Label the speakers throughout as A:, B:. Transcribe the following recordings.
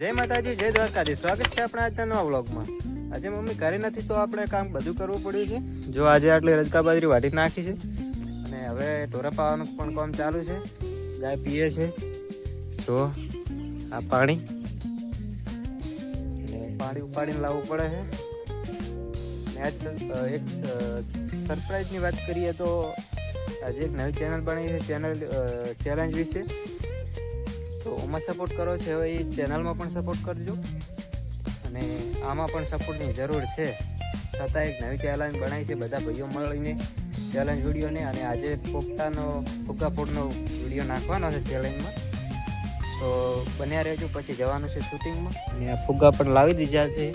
A: જય માતાજી, જય દ્વારકાધીશ. સ્વાગત છે આપણા આજના નવા વ્લોગમાં. આજે મમ્મી ઘરે નથી તો આપણે કામ બધું કરવું પડ્યું છે. જો આજે આટલી રજકા બાજરી વાટી નાખી છે અને હવે ઢોરા પાવાનું પણ કામ ચાલુ છે. ગાય પીએ છે તો આ પાણી ઉપાડીને લાવવું પડે છે. અને આજ એક સરપ્રાઈઝની વાત કરીએ તો આજે એક નવી ચેનલ બની છે, ચેલેન્જ વિશે. તો આમાં સપોર્ટ કરો છે, હવે એ ચેનલમાં પણ સપોર્ટ કરજો અને આમાં પણ સપોર્ટની જરૂર છે. છતાં એક નવી ચેલેન્જ બનાવી છે બધા ભાઈઓ મળીને ચેલેન્જ વિડીયોને. અને આજે ફુગ્ગા ફોડનો વિડીયો નાખવાનો છે ચેલેન્જમાં. તો બન્યા રહેજો, પછી જવાનું છે શૂટિંગમાં. અને આ ફુગ્ગા પણ લાવી દીધા છે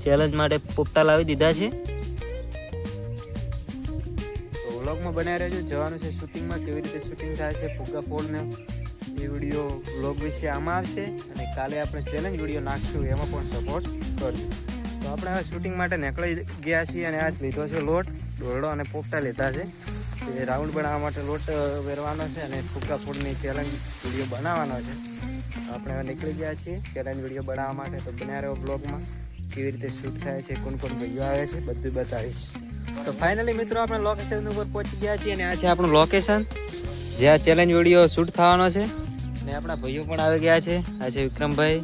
A: ચેલેન્જ માટે, પોપટા લાવી દીધા છે. તો વ્લોગમાં બન્યા રહેજો, જવાનું છે શૂટિંગમાં. કેવી રીતે શૂટિંગ થાય છે ફુગ્ગા ફોડને એ વિડીયો વ્લોગ વિશે આમાં આવશે. અને કાલે આપણે ચેલેન્જ વિડીયો નાખશું, એમાં પણ સપોર્ટ કરજો. તો આપણે હવે શૂટિંગ માટે નીકળી ગયા છીએ અને આજ લીધો છે લોટ, દોરડો અને પોપટા લીધા છે. એ રાઉન્ડ બનાવવા માટે લોટ વેરવાનો છે અને ફુગ્ગા ફોડની ચેલેન્જ વિડીયો બનાવવાનો છે. આપણે હવે નીકળી ગયા છીએ ચેલેન્જ વિડીયો બનાવવા માટે. તો બન્યા રહ્યો બ્લોગમાં, કેવી રીતે શૂટ થાય છે, કોણ ભાઈઓ આવે છે, બધું બતાવીશ. તો ફાઇનલી મિત્રો આપણે લોકેશન ઉપર પહોંચી ગયા છીએ અને આ છે આપણું લોકેશન જ્યાં ચેલેન્જ વિડીયો શૂટ થવાનો છે. અને આપણા ભાઈઓ પણ આવી ગયા છે. આ છે વિક્રમભાઈ,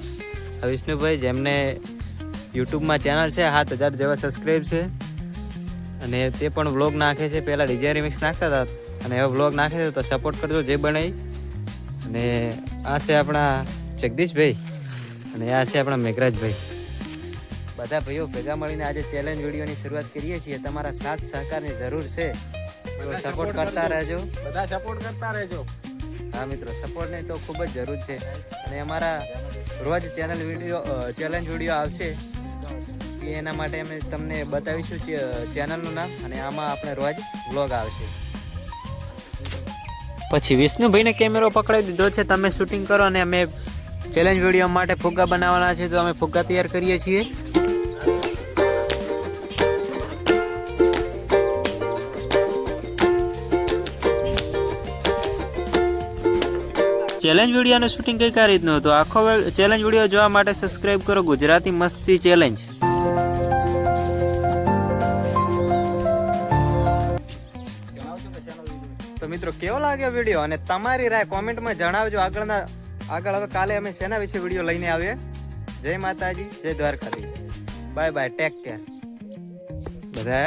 A: વિષ્ણુભાઈ, જેમને યુટ્યુબમાં ચેનલ છે 7000 જેવા સબસ્ક્રાઈબ છે. અને તે પણ વ્લોગ નાખે છે. પહેલાં ડીજે રિમિક્સ નાખતા હતા અને હવે વ્લોગ નાખે છે, તો સપોર્ટ કરજો જે બનાવી. અને આ છે આપણા જગદીશભાઈ અને આ છે આપણા મેઘરાજભાઈ. બધા ભાઈઓ ભેગા મળીને આજે ચેલેન્જ વિડીયોની શરૂઆત કરીએ છીએ. તમારા સાથ સહકારની જરૂર છે, તો સપોર્ટ કરતા રહેજો.
B: બધા સપોર્ટ કરતા રહેજો.
A: હા મિત્રો, સપોર્ટની તો ખૂબ જ જરૂર છે. અને અમારા રોજ ચેલેન્જ વિડીયો આવશે, એના માટે અમે તમને બતાવીશું ચેનલનું નામ. અને આમાં આપણે રોજ વ્લોગ આવશે. પછી વિષ્ણુભાઈને કેમેરો પકડાવી દીધો છે, તમે શૂટિંગ કરો અને અમે ચેલેન્જ વિડીયો માટે ફુગ્ગા બનાવવાના છે, તો અમે ફુગ્ગા તૈયાર કરીએ છીએ. ચેલેન્જ વિડીયોનું શૂટિંગ કઈ કઈ રીતનું હતું, આખો ચેલેન્જ વિડીયો જોવા માટે સબસ્ક્રાઇબ કરો ગુજરાતી મસ્તી ચેલેન્જ. તો મિત્રો કેવો લાગ્યો વિડીયો અને તમારી રાય કોમેન્ટમાં જણાવજો. આગળ હવે કાલે અમે શેના વિશે વિડીયો લઈને આવીએ. જય માતાજી, જય Dwarkadhish. Bye bye, take care.